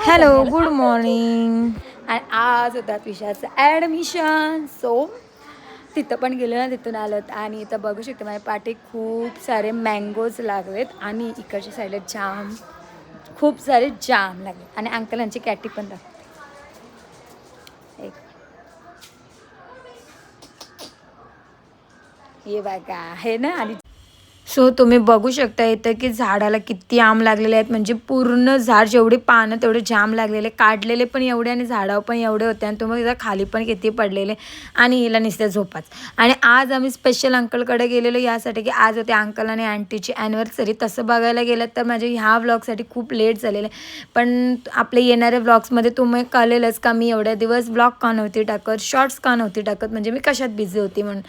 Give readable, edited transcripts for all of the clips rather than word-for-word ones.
Hello good morning. आणि आज होता विषयाचं ॲडमिशन, सो तिथं पण गेलो ना, तिथून आलो. आणि इथं बघू शकते माझ्या पाठी खूप सारे मँगोज लागलेत आणि इकडच्या साईडला जाम, खूप सारे जाम लागले. आणि अंकलांची कॅटी पण लागते. एक हे बघा आहे ना. आणि सो तुम्ही बघू शकता इथं की झाडाला किती आम लागलेले आहेत. म्हणजे पूर्ण झाड जेवढी पानं तेवढे जाम लागलेले, काढलेले पण एवढे आणि झाडावर पण एवढे होते. आणि तुम्ही इथं खाली पण किती पडलेले आणि हिला नुसत्या झोपाच. आणि आज आम्ही स्पेशल अंकलकडे गेलेलो यासाठी की आज होते अंकल आणि आंटीची ॲनिव्हर्सरी. तसं बघायला गेलं तर माझ्या ह्या व्लॉगसाठी खूप लेट झालेलं आहे. पण आपले येणाऱ्या व्लॉग्समध्ये तुम्ही कळेलच का मी एवढ्या दिवस व्लॉग का नव्हती टाकत, शॉर्ट्स का नव्हती टाकत, म्हणजे मी कशात बिझी होती म्हणून.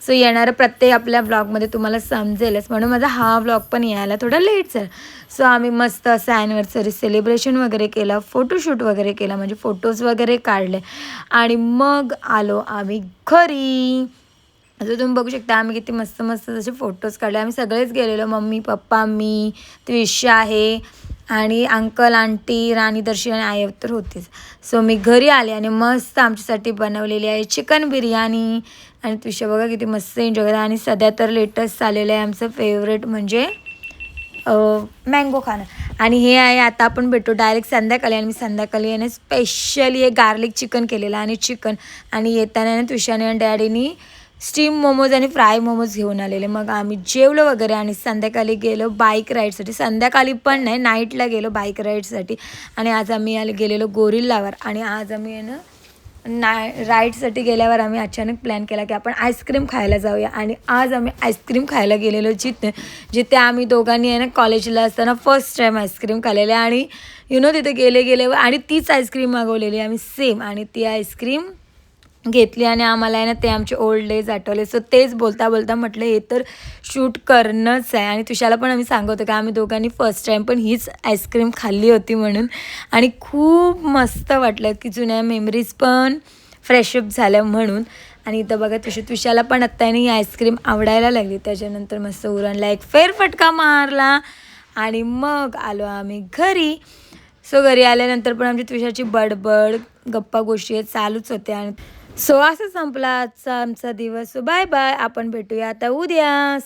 सो येणारं प्रत्येक आपल्या व्लॉगमध्ये तुम्हाला समजेलच, म्हणून माझा हा व्लॉग पण यायला थोडा लेट झाला. सो आम्ही मस्त असं ॲनिव्हर्सरी सेलिब्रेशन वगैरे केलं, फोटोशूट वगैरे केला, म्हणजे फोटोज वगैरे काढले आणि मग आलो आम्ही घरी. असं तुम्ही बघू शकता आम्ही किती मस्त मस्त जसे फोटोज काढले. आम्ही सगळेच गेलेलो, मम्मी पप्पा मी, त्विषा आहे आणि अंकल आंटी, राणी दर्शन आणि आई तर होतीच. सो मी घरी आले आणि मस्त आमच्यासाठी बनवलेली आहे चिकन बिर्याणी. आणि त्विषा बघा किती मस्त एन्जॉय करा. आणि सध्या तर लेटेस्ट आलेलं आहे आमचं फेवरेट म्हणजे मँगो खाणं. आणि हे आहे आता आपण भेटू डायरेक्ट संध्याकाळी. आणि मी संध्याकाळी याने स्पेशली एक गार्लिक चिकन केलेलं आणि चिकन. आणि येताना त्विषाने आणि डॅडीनी स्टीम मोमोज आणि फ्राय मोमोज घेऊन आलेले. मग आम्ही जेवलो वगैरे आणि संध्याकाळी गेलो बाईक राईडसाठी. संध्याकाळी पण नाही, नाईटला गेलो बाईक राईडसाठी. आणि आज आम्ही गेलेलो गोरिल्लावर. आणि आज आम्ही आहे ना राईडसाठी गेल्यावर आम्ही अचानक प्लॅन केला की आपण आईस्क्रीम खायला जाऊया. आणि आज आम्ही आईस्क्रीम खायला गेलेलो जिथे आम्ही दोघांनी आहे ना कॉलेजला असताना फर्स्ट टाईम आईस्क्रीम खाल्लेले. आणि तिथे गेले आणि तीच आईस्क्रीम मागवलेली आम्ही सेम. आणि ती आईस्क्रीम घेतली आणि आम्हाला आहे ना ते आमचे ओल्ड डेज आठवले. सो तेच बोलता बोलता म्हटलं हे तर शूट करणंच आहे. आणि तुषाला पण आम्ही सांगतो की आम्ही दोघांनी फर्स्ट टाईम पण हीच आईस्क्रीम खाल्ली होती म्हणून. आणि खूप मस्त वाटलं की जुन्या मेमरीज पण फ्रेशअप झाल्या म्हणून. आणि इथं बघा तुषाला पण आत्ता ही आईस्क्रीम आवडायला लागली. त्याच्यानंतर मस्त उरणला एक फेरफटका मारला आणि मग आलो आम्ही घरी. सो घरी आल्यानंतर पण आमची तुषाची बडबड गप्पा गोष्टी चालूच होत्या. आणि सो असं संपला आजचा आमचा दिवस. सो बाय बाय, आपण भेटूया आता उद्या.